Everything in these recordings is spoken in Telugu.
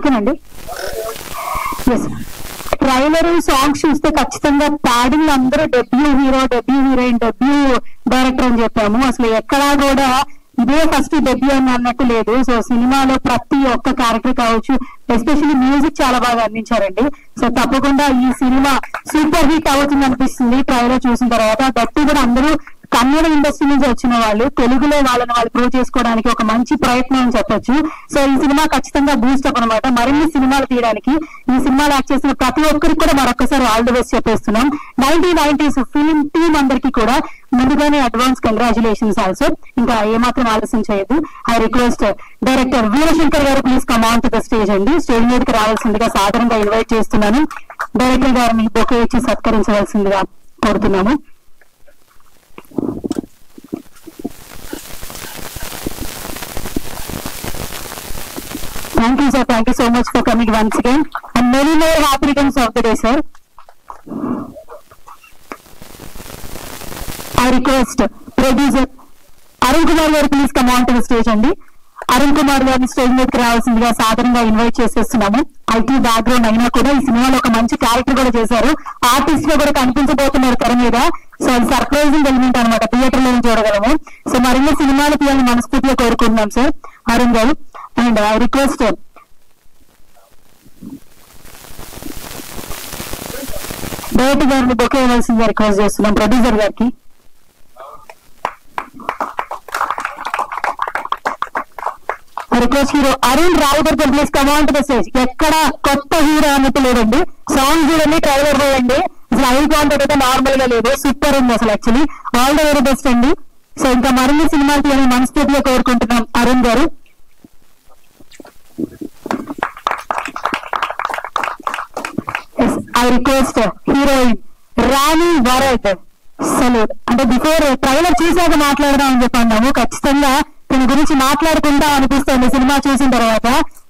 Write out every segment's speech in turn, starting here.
ఓకేనండి. ఎస్, ట్రైలర్ సాంగ్స్ చూస్తే ఖచ్చితంగా ప్యాడింగ్ అందరూ debut hero, debut heroine, debut director అని చెప్పాము. అసలు ఎక్కడా కూడా ఇదే ఫస్ట్ డెబ్యూ అని అన్నట్టు లేదు. సో సినిమాలో ప్రతి ఒక్క క్యారెక్టర్ కావచ్చు, ఎస్పెషల్లీ మ్యూజిక్ చాలా బాగా అందించారండి. సో తప్పకుండా ఈ సినిమా సూపర్ హిట్ అవుతుంది అనిపిస్తుంది ట్రైలర్ చూసిన తర్వాత. దట్టు కూడా అందరూ కన్నడ ఇండస్ట్రీ నుంచి వచ్చిన వాళ్ళు తెలుగులో వాళ్ళని వాళ్ళు ప్రూవ్ చేసుకోవడానికి ఒక మంచి ప్రయత్నం అని చెప్పొచ్చు. సో ఈ సినిమా ఖచ్చితంగా బూస్టప్ అనమాట. మరిన్ని సినిమాలు తీయడానికి ఈ సినిమాలో యాక్ట్ చేసిన ప్రతి ఒక్కరికి కూడా మరొకసారి ఆల్ ది బెస్ట్ చెప్పేస్తున్నాం. 1990s ఫిల్మ్ టీమ్ అందరికీ కూడా ముందుగానే అడ్వాన్స్ కంగ్రాచులేషన్స్ ఆల్సో. ఇంకా ఏమాత్రం ఆలస్యం చేయదు. ఐ రిక్వెస్ట్ డైరెక్టర్ వీరశంకర్ గారు please come on to the stage అండి. స్టేజ్ మీదకి రావాల్సిందిగా సాధారణంగా ఇన్వైట్ చేస్తున్నాను. డైరెక్టర్ గారిని బొకే ఇచ్చి సత్కరించవలసిందిగా కోరుతున్నాము. Thank you, sir. Thank you so much for coming once again. And many more happy returns of the day, sir. I request producer Arun Kumar garu please come on to the stage andi. Arun Kumar garu stage మీదకి రావాల్సిందిగా సాధారణంగా ఇన్వైట్ చేసేస్తున్నాము. ఐటీ బ్యాక్గ్రౌండ్ అయినా కూడా ఈ సినిమాలో ఒక మంచి క్యారెక్టర్ కూడా చేశారు. ఆర్టిస్ట్ గా కూడా కనిపించబోతున్నారు తెర మీద. సో అది సర్ప్రైజింగ్ ఎలిమెంట్ అనమాట, థియేటర్ లో చూడగలము. సో మరిన్ని సినిమాలు తీయాలని మనస్ఫూర్తిగా కోరుకుంటున్నాం సార్ అరుణ్ గారు. అండ్ ఐ రిక్వెస్ట్ డైరెక్టర్ గారిని బొకే ఇవ్వాల్సిందిగా రిక్వెస్ట్ చేస్తున్నాం ప్రొడ్యూసర్ గారికి. రిక్వెస్ట్ హీరో అరుణ్ రావు గారు please come on to the stage. ఎక్కడ కొత్త హీరో అన్నట్టు లేదండి. సాంగ్ చూడండి, ట్రైలర్ చూడండి, అసలు ఐ కాంటాక్ట్ అయితే నార్మల్ గా లేదు, సూపర్ ఉంది అసలు. Actually all the very best అండి. సో ఇంకా మరిన్ని సినిమాలు తీయాలని మనస్ఫూర్తిగా కోరుకుంటున్నాం అరుణ్ గారు. ఐ రిక్వెస్ట్ హీరోయిన్ రాణి వరద్ సలూట్. అంటే బిఫోర్ ట్రైలర్ చూసాక మాట్లాడదాం అని చెప్పన్నాము. ఖచ్చితంగా దీని గురించి మాట్లాడకుండా అనిపిస్తుంది సినిమా చూసిన తర్వాత.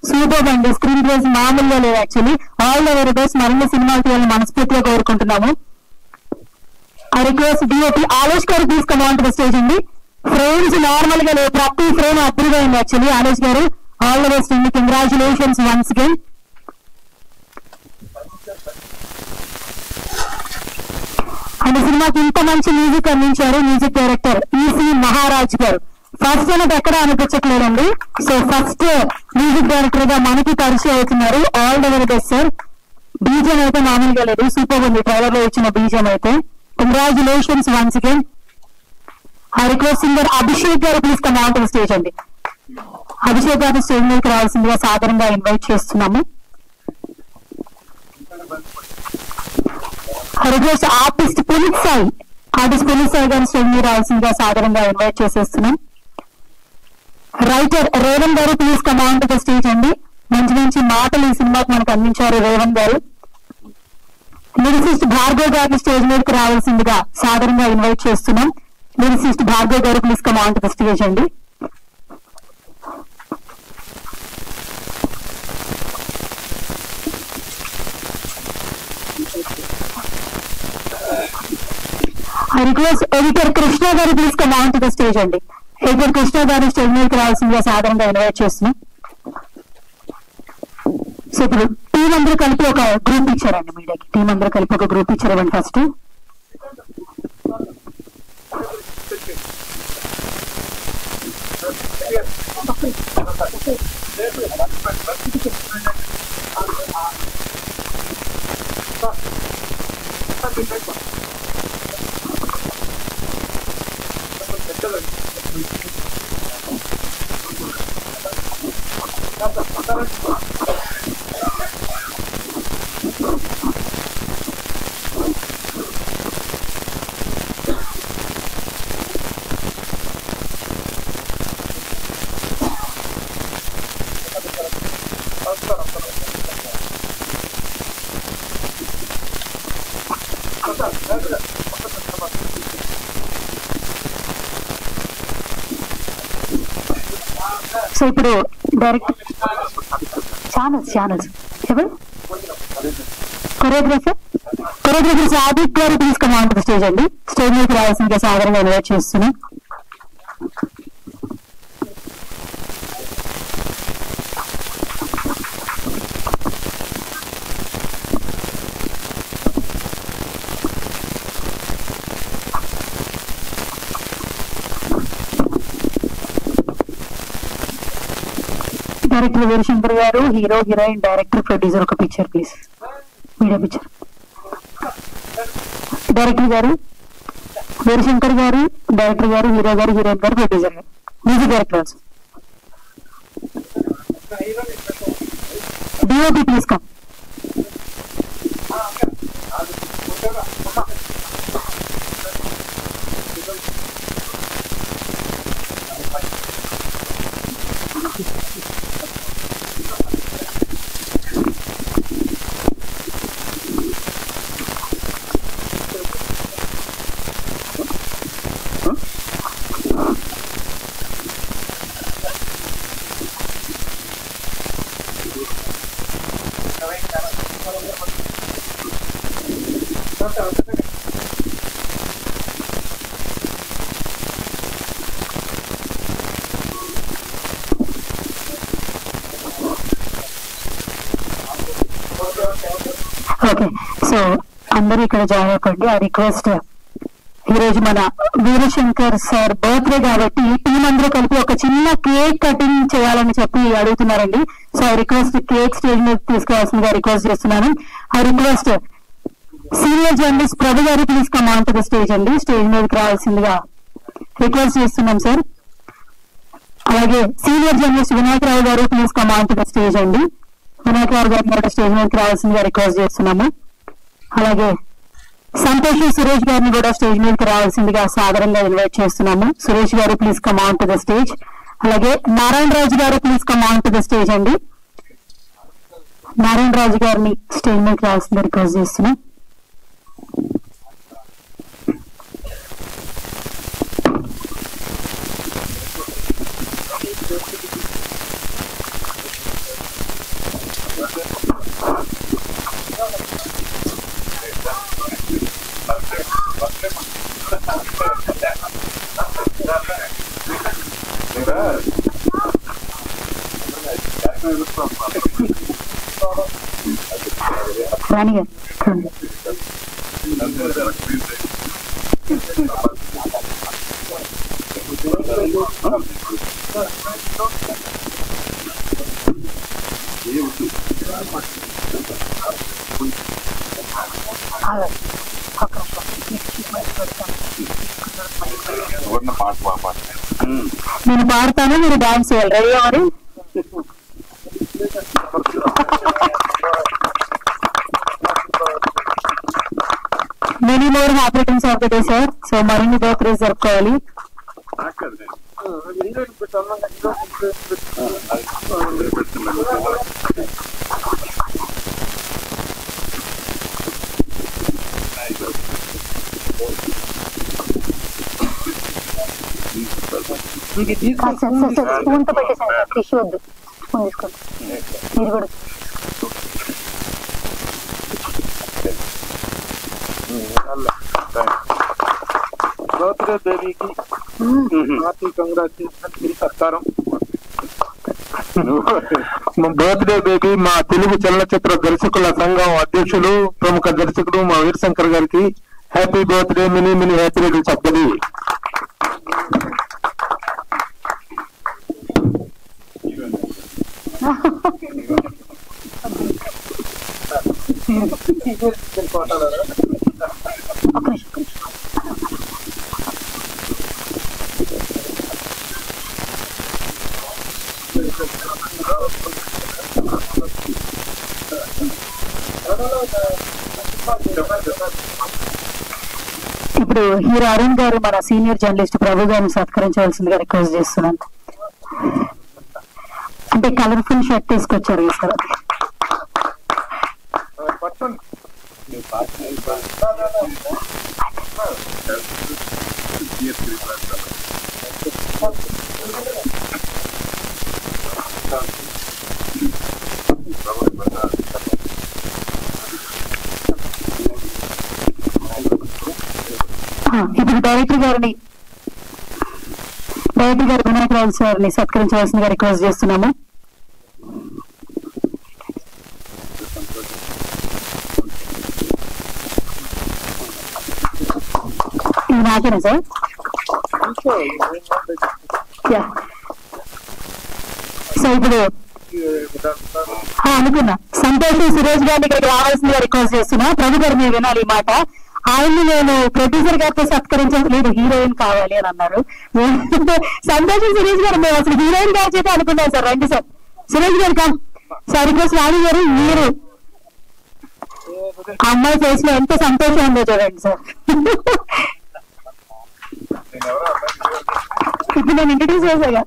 సూపర్ అండి, స్క్రీన్ ప్లేస్ మామూలుగా లేదు. Actually all the very best, మరిన్ని సినిమాలు తీయాలని మనస్ఫూర్తిగా కోరుకుంటున్నాము. ఐ రిక్వెస్ట్ డిఓపి ఆలోష్ గారు please come on to the stage అండి. ఫ్రేమ్స్ నార్మల్ గా లేవు, ప్రతి ఫ్రేమ్ అప్రూవ్ అయింది. యాక్చువల్లీ ఆలోష్ గారు ఆల్ ద బెస్ట్ అండి, కంగ్రాచులేషన్స్ వన్స్ అగైన్. అండ్ సినిమాకి ఇంత మంచి మ్యూజిక్ అందించారు మ్యూజిక్ డైరెక్టర్ ఈసీ మహారాజ్ గారు. ఫస్ట్ అనేది ఎక్కడ అనిపించట్లేదండి. సో ఫస్ట్ మ్యూజిక్ డైరెక్టర్ గా మనకి పరిచయం అవుతున్నారు. All the very best sir. బీజం అయితే మామూలుగా లేదు, సూపర్ ఉంది ట్రైలర్ లో ఇచ్చిన బీజం అయితే. Congratulations once again. ఆ రిక్వెస్ట్ సింగర్ అభిషేక్ గారు please come on to the stage అండి. అభిషేక్ గారు స్టేజ్ మీదకి రావాల్సిందిగా సాధారణంగా ఇన్వైట్ చేస్తున్నాము. రిక్వెస్ట్ ఆర్టిస్ట్ పునీత్ సాయి గారు స్టేజ్ మీద రావాల్సిందిగా సాధారణంగా ఇన్వైట్ చేసేస్తున్నాం. రైటర్ రేవన్ గారు please come on to the stage అండి. మంచి మంచి మాటలు ఈ సినిమాకి మనకు అందించారు రేవన్ గారు. లిరిసిస్ట్ భార్గవ్ గారిని స్టేజ్ మీదకి రావాల్సిందిగా సాధారణంగా ఇన్వైట్ చేస్తున్నాం. లిరిసిస్ట్ భార్గవ్ గారు please come on to the stage అండి. ఐ రిక్వెస్ట్ ఎడిటర్ కృష్ణ గారు please come on to the stage అండి. ఎడిటర్ కృష్ణ గారు స్టేజ్ మీదకి రావాల్సిందిగా సాధారణంగా ఇన్వైట్ చేస్తున్నాం. సో ఇప్పుడు టీం అందరూ కలిపి ఒక గ్రూప్ ఇచ్చారండి మీడియాకి. టీం అందరూ కలిపి ఒక గ్రూప్ ఇచ్చారండి. ఫస్ట్ సో ఇప్పుడు డైరెక్ట్ ఛానల్స్ ఎవరు కొరియోగ్రఫర్ ఆదిత్ గారు please come on to the stage అండి. స్టేజ్ మీదకి రావాల్సిందిగా సాధారణంగా ఇన్వైట్ చేస్తున్నాం. డైరెక్టర్ వీరశంకర్ గారు, హీరో హీరోయిన్, డైరెక్టర్ ప్రొడ్యూసర్ ఒక picture please, media picture. Director గారు వీరశంకర్ గారు, డైరెక్టర్ గారు, హీరో గారు, హీరోయిన్ గారు, ప్రొడ్యూసర్ గారు, music director also. DOP please come. Okay, so అందరూ ఇక్కడ జాయిన్ అవ్వండి. ఆ రిక్వెస్ట్, ఈ రోజు మన వీరశంకర్ సార్ బర్త్డే కాబట్టి టీం అందరూ కలిపి ఒక చిన్న కేక్ కటింగ్ చేయాలని చెప్పి అడుగుతున్నారండి. So I request cake stage మీద తీసుకోవాల్సిందిగా రిక్వెస్ట్ చేస్తున్నాను. ఐ రిక్వెస్ట్ సీనియర్ జర్నలిస్ట్ ప్రభు గారు please come on to the stage అండి. స్టేజ్ మీదకి రావాల్సిందిగా రిక్వెస్ట్ చేస్తున్నాం సార్. అలాగే సీనియర్ జర్నలిస్ట్ వినాయకరావు గారు please come on to the stage అండి. వినాయకరావు గారు స్టేజ్ మీదకి రావాల్సిందిగా రిక్వెస్ట్ చేస్తున్నాము. అలాగే సంతోష్ సురేష్ గారిని కూడా స్టేజ్ మీదకి రావాల్సిందిగా సాదరంగా ఇన్వైట్ చేస్తున్నాము. సురేష్ గారు please come on to the stage. అలాగే నారాయణ రాజు గారు please come on to the stage అండి. నారాయణ రాజు గారిని స్టేజ్ మీదకి రావాల్సిందిగా రిక్వెస్ట్ చేస్తున్నాం. రాణి గారు నేను పాడతాను, మీరు డాన్స్ చేయాలి. రెడీ అవ్వాలి. Many more happy returns of the day sir. So మరిన్ని బర్త్డేస్ జరుపుకోవాలి. స్పూన్ తో పెట్టేసాను సార్, టిష్యూ వద్దు, స్పూన్ తీసుకోండి మీరు కూడా. బర్త్డే బేబీకి హార్టీ కంగ్రాచులేషన్ సత్కారం. బర్త్డే బేబీ మా తెలుగు చలనచిత్ర దర్శకుల సంఘం అధ్యక్షులు, ప్రముఖ దర్శకుడు మా వీరశంకర్ గారికి happy birthday, mini mini happy returns of the day. ఇప్పుడు హీరో అరుణ్ గారు మన సీనియర్ జర్నలిస్ట్ ప్రభు గారిని సత్కరించవలసిందిగా రిక్వెస్ట్ చేస్తున్నాను. అంటే కలర్ఫుల్ షర్ట్ తీసుకొచ్చారు సార్. ఇప్పుడు డైరెక్టర్ గారు వినాయకరావు సార్ని సత్కరించవలసిందిగా రిక్వెస్ట్ చేస్తున్నాము. ఇది నాకేనా సార్? సో ఇప్పుడు అనుకున్నా. సంతోష్ సురేష్ గారిని ఇక్కడికి రావాల్సిందిగా రిక్వెస్ట్ చేస్తున్నా. ప్రభు గారు మీరు వినాలి ఈ మాట. ఆయన్ని నేను ప్రొడ్యూసర్ గారితో సత్కరించలేదు, హీరోయిన్ కావాలి అని అన్నారు. సంతోష్ సురేష్ గారు మేము అసలు హీరోయిన్ గారి చేత అనుకున్నాం సార్. రండి సార్, సురేష్ గారు కాదు సార్. రిక్వెస్ట్ రాణి గారు, మీరు అమ్మాయి ఫేస్ లో ఎంత సంతోషం ఉందో చూడండి సార్. ఇప్పుడు నేను ఇంట్రడ్యూస్ చేశాగా.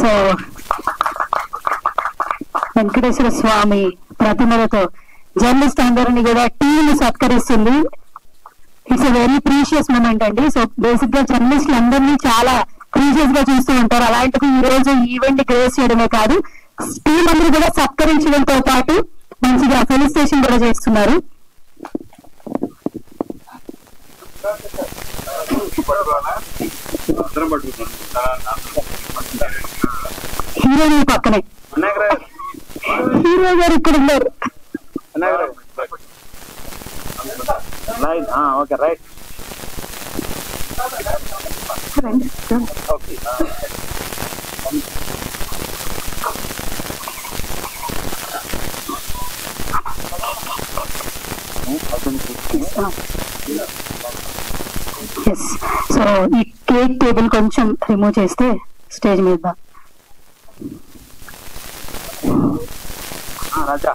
సో వెంకటేశ్వర స్వామి ప్రతిమలతో జర్నలిస్ట్ అందరినీ కూడా టీమ్ సత్కరిస్తుంది. It's a very precious moment అండి. సో బేసిక్ గా జర్నలిస్టులు అందరినీ చాలా ప్రీషియస్ గా చూస్తూ ఉంటారు. అలాంటిది ఈ రోజు ఈవెంట్ గ్రేస్ చేయడమే కాదు, టీం అందరూ కూడా సత్కరించడంతో పాటు మంచిగా ఫెలిసిటేషన్ కూడా చేస్తున్నారు. హీరోని పక్కనే హీరో గారు ఇక్కడ ఉన్నారు. Okay right. సో ఈ కేక్ టేబుల్ కొంచెం రిమూవ్ చేస్తే స్టేజ్ మీద రాజా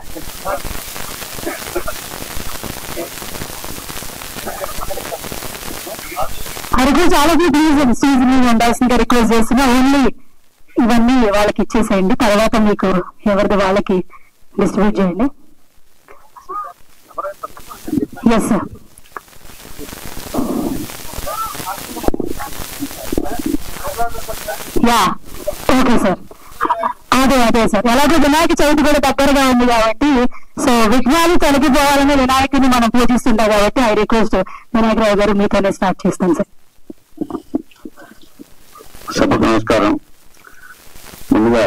అరకు చాలా ప్లీజ్ స్టేజ్ మీద ఉండాల్సిందిగా రిక్వెస్ట్ చేస్తున్నా. ఓన్లీ ఇవన్నీ వాళ్ళకి ఇచ్చేసేయండి, తర్వాత మీకు ఎవరిది వాళ్ళకి డిస్ట్రిబ్యూట్ చేయండి. Yes sir. Ya okay sir. అదే సార్. ఎలాగో వినాయక చవితి కూడా దగ్గరగా ఉంది కాబట్టి, సో విఘ్నాలు తొలగిపోవాలని వినాయకుని మనం పూజిస్తుంటాం కాబట్టి ఐ రిక్వెస్ట్ వినాయకరావు గారు మీతోనే స్టార్ట్ చేస్తాం సార్. సభకు నమస్కారం. ముందుగా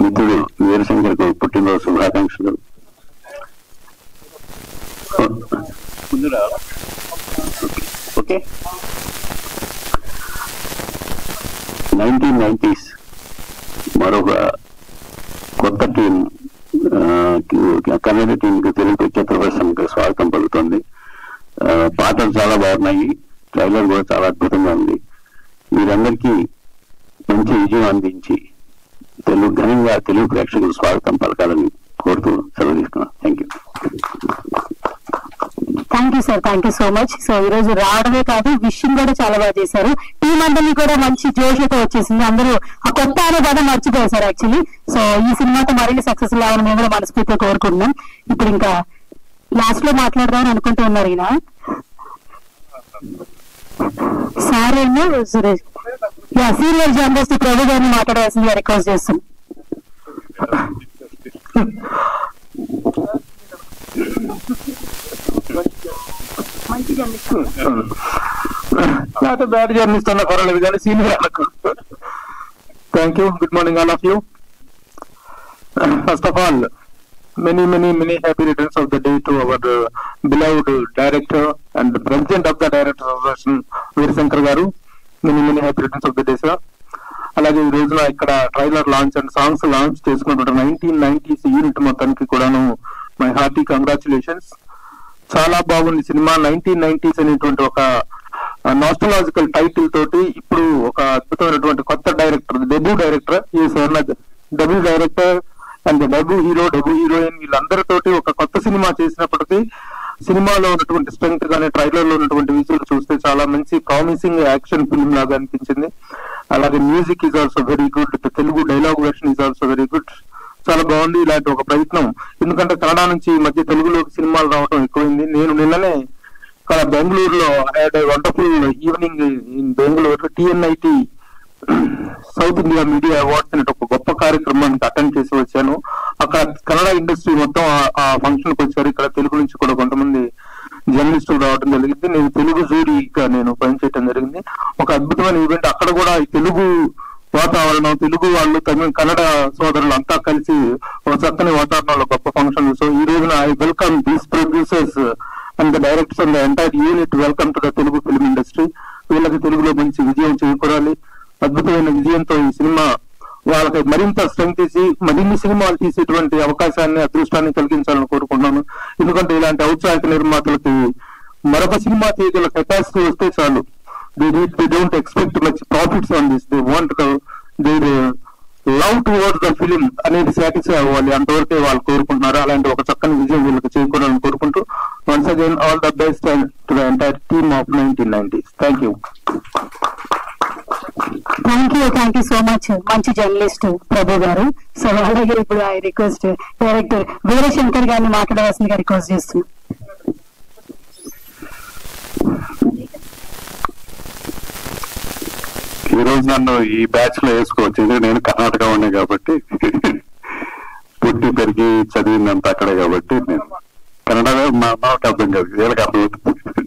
మిత్రుడు వీరశంకర్ కు పుట్టినరోజు శుభాకాంక్షలు. ఓకే, 1990s మరొక కొత్త టీం కన్నడ టీం కు తెలుగు చిత్రపరిశ్రమకు స్వాగతం పలుకుతుంది. పాటలు చాలా బాగున్నాయి, ట్రైలర్ కూడా చాలా అద్భుతంగా ఉంది. మీరందరికీ మంచి విజయం అందించి ఘనంగా తెలుగు ప్రేక్షకులు స్వాగతం పలకాలని కోరుతూ సెలవు తీసుకున్నాను. Thank you sir, thank you so much. So ఈ రోజు రావడమే కాదు, విషింగ్ కూడా చాలా బాగా చేశారు. టీం అందరినీ కూడా మంచి జోష్తో వచ్చేసింది. అందరూ ఆ కొత్త అనే పదం మర్చిపోయారు సార్ యాక్చువల్లీ. సో ఈ సినిమాతో మరిన్ని సక్సెస్ఫుల్ అవ్వాలని మేము కూడా మనస్ఫూర్తిగా కోరుకుంటున్నాం. ఇప్పుడు ఇంకా లాస్ట్ లో మాట్లాడదామని అనుకుంటూ ఉన్నారు ఈయన సార్ ఏమో సురేష్. సీనియర్ జర్నలిస్ట్ ప్రభు గారిని మాట్లాడాల్సిందిగా రిక్వెస్ట్ చేస్తాం. not a bad journalist on the foreign senior. Thank you. Good morning, all of you. First of all, many happy returns of the day to our beloved director and the president of the Directors Association, Veerashankar Garu. Many happy returns of the day, sir. అలాగే ఈ రోజున ఇక్కడ trailer launch and songs launch చేసుకున్నటువంటి 1990s యూనిట్ మొత్తానికి కూడాను మై హార్టీ కంగ్రాచులేషన్స్. చాలా బాగుంది సినిమా. 1990s అనేటువంటి ఒక నాస్టలాజికల్ టైటిల్ తోటి ఇప్పుడు ఒక అద్భుతమైనటువంటి కొత్త director, debut director, debut director and debut hero, debut heroine వీళ్ళందరితోటి ఒక కొత్త సినిమా చేసినప్పటికీ సినిమాలో ఉన్నటువంటి స్ట్రెంగ్త్ కానీ ట్రైలర్ లో ఉన్నటువంటి విజువల్ చూస్తే చాలా మంచి ప్రామిసింగ్ యాక్షన్ ఫిల్మ్ లాగా అనిపించింది. అలాగే music is also very good, Telugu dialogue version is also very good. చాలా బాగుంది ఇలాంటి ఒక ప్రయత్నం. ఎందుకంటే కన్నడ నుంచి ఈ మధ్య తెలుగులోకి సినిమాలు రావడం ఎక్కువైంది. నేను నిన్ననే ఇక్కడ బెంగళూరులో had wonderful evening in Bengaluru. TNIT south India media awards అనే ఒక గొప్ప కార్యక్రమానికి అటెండ్ చేసి వచ్చాను. అక్కడ కన్నడ ఇండస్ట్రీ మొత్తం ఆ ఫంక్షన్ కి వచ్చారు. ఇక్కడ తెలుగు నుంచి కూడా కొంతమంది జర్నలిస్టులు రావడం జరిగింది. నేను తెలుగు జూరీగా నేను పనిచేయడం జరిగింది. ఒక అద్భుతమైన ఈవెంట్. అక్కడ కూడా తెలుగు వాతావరణం, తెలుగు వాళ్ళు, తమిళ కన్నడ సోదరులు అంతా కలిసి ఒక చక్కని వాతావరణంలో గొప్ప ఫంక్షన్. సో ఈ రోజున I welcome these producers and the directors and the entire unit. Welcome to the Telugu film industry. వీళ్ళకి తెలుగులో మంచి విజయం చేకూరాలి. అద్భుతమైన విజయంతో ఈ సినిమా వాళ్ళకి మరింత స్ట్రెంగ్త్ తీసి మరిన్ని సినిమాలు తీసేటువంటి అవకాశాన్ని, అదృష్టాన్ని కలిగించాలని కోరుకుంటున్నాను. ఎందుకంటే ఇలాంటి ఔత్సాహిక నిర్మాతలకి మరొక సినిమా తీయగల కెపాసిటీ వస్తే చాలు. they don't expect much profits on this. They want their love towards the film అనేది సాటిస్ఫై అవ్వాలి. అంతవరకే వాళ్ళు కోరుకుంటున్నారు. అలాంటి ఒక చక్కని విజయం వీళ్ళకి చేకూరాలని కోరుకుంటూ once again all the best to the entire team of 1990s. Thank you. Thank you so much. మంచి జర్నలిస్ట్ ప్రభు గారు. సో అలాగే ఇప్పుడు ఐ రిక్వెస్ట్ డైరెక్టర్ వీరశంకర్ గారిని మాట్లాడవలసిందిగా రిక్వెస్ట్ చేస్తున్నాను. ఈ రోజు నన్ను ఈ బ్యాచ్ లో వేసుకోవచ్చు. ఎందుకంటే నేను కర్ణాటక ఉండే కాబట్టి, పుట్టి పెరిగి చదివిందంతా అక్కడే కాబట్టి నేను కన్నడ మాకు అర్థం కాదు, వీళ్ళకి అర్థమవుతుంది.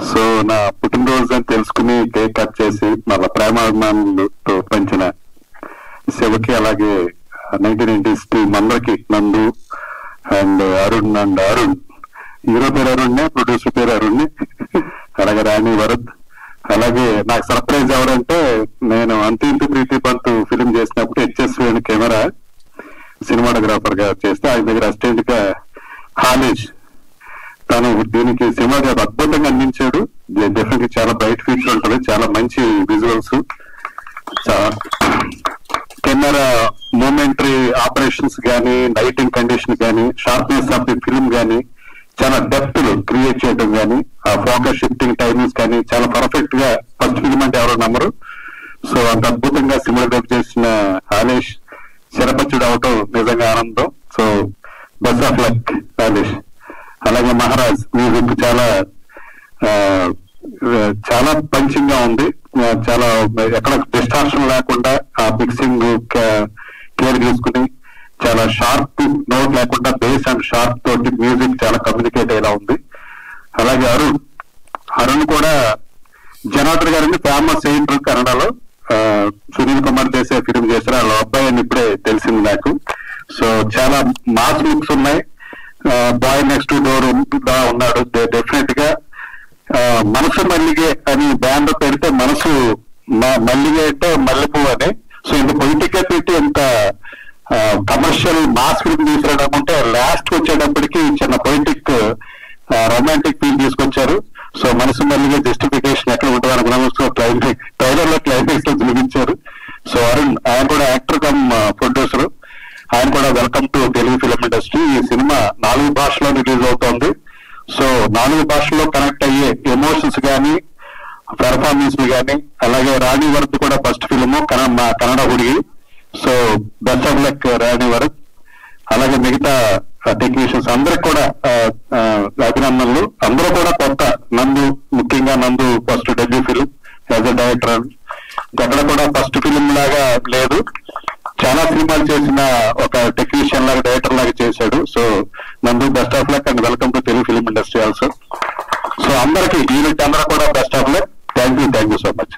సో నా పుట్టినరోజు అని తెలుసుకుని కేక్ కట్ చేసి మళ్ళా ప్రేమాభిమానులతో పంచిన శివకి, అలాగే 1990s టీమ్ అందరికి, నందు అండ్ అరుణ్ హీరో పేరు అరుణ్నే, ప్రొడ్యూసర్ పేరు అరుణ్ని, అలాగే రాణి వరద్. అలాగే నాకు సర్ప్రైజ్ ఎవరంటే, నేను అంతింటి ప్రీతి పంత్ ఫిలిం చేసినప్పుడు హెచ్ఎస్ వేణు కెమెరా సినిమాటోగ్రాఫర్ గా చేస్తే ఆయన దగ్గర అసిస్టెంట్ గా హాలేష్, తను దీనికి సినిమాటోగ్రాఫ్ అద్భుతంగా అందించాడు. డెఫినెట్ గా చాలా బ్రైట్ ఫ్యూచర్ ఉంటుంది, చాలా మంచి విజువల్స్, కెమెరా మూమెంటరీ ఆపరేషన్స్ కానీ, లైటింగ్ కండిషన్ కానీ, షార్ప్నెస్ ఆఫ్ ది ఫిల్మ్ కానీ, చాలా డెప్త్ క్రియేట్ చేయడం కానీ, ఆ ఫోకస్ షిఫ్టింగ్ టైమింగ్స్ కానీ చాలా పర్ఫెక్ట్ గా, ఫస్ట్ ఫిల్మ్ అంటే ఎవరో నమ్మరు. సో అంత అద్భుతంగా సినిమాటోగ్రాఫ్ చేసిన హాలేష్ శరపచ్చుడు అవటం నిజంగా ఆనందం. So best of luck Halesh. అలాగే మహారాజ్ మ్యూజిక్ చాలా పంచింగ్ గా ఉంది. చాలా ఎక్కడ డిస్టార్షన్ లేకుండా ఆ మిక్సింగ్ కేర్ తీసుకుని, చాలా షార్ప్ నోట్ లేకుండా బేస్ అండ్ షార్ప్ తోటి మ్యూజిక్ చాలా కమ్యూనికేట్ అయ్యేలా ఉంది. అలాగే అరుణ్ కూడా జనార్దన్ గారిని ఫేమస్ ఎయిటర్ కన్నడలో, సునీల్ కుమార్ చేసే ఫిలిం చేశారు. వాళ్ళ అబ్బాయి అని ఇప్పుడే తెలిసింది నాకు. సో చాలా మాస్ లుక్స్ ఉన్నాయి. బాయ్ నెక్స్ట్ డోర్ ఉన్నాడు. డెఫినెట్ గా మనసు మల్లిగే అని బ్యాండ్ పెడితే, మనసు మల్లిగే అంటే మల్లెపూ అని. సో ఇంత పొలిటిక్ గా పెట్టి ఇంత కమర్షియల్ మాస్ ఫిల్మ్ తీసుకురావడం, లాస్ట్ వచ్చేటప్పటికి చిన్న పొలిటిక్ రొమాంటిక్ ఫీల్ తీసుకొచ్చారు. సో మనసు మళ్ళీ జస్టిఫికేషన్ ఎక్కడ ఉంటుంది అనుకున్నాము. సో ట్రైలర్ లో క్లైమాక్స్ లో చూపించారు. సో అరుణ్, ఆయన కూడా యాక్టర్ కమ్ ప్రొడ్యూసర్, ఆయన కూడా welcome to Telugu film industry. ఈ సినిమా 4 భాషలో రిలీజ్ అవుతోంది. సో 4 భాషల్లో కనెక్ట్ అయ్యే ఎమోషన్స్ కానీ, పెర్ఫార్మెన్స్ కానీ, అలాగే రాణి వరద్ కూడా ఫస్ట్ ఫిల్మ్ మా Kannada Hudigi. So best of luck Rani Varad. అలాగే మిగతా టెక్నీషియన్స్ అందరికి కూడా అభినందనలు. అందరూ కూడా కొత్త, ముఖ్యంగా నందు first debut film as a director. ఎక్కడ కూడా ఫస్ట్ ఫిల్మ్ లాగా లేదు, చాలా సినిమాలు చేసిన ఒక టెక్నీషియన్ లాగా, డైరెక్టర్ లాగా చేశాడు. సో నందు best of luck and welcome to Telugu film industry also. So అందరికి యూనిట్ అందరూ కూడా best of luck. Thank you so much.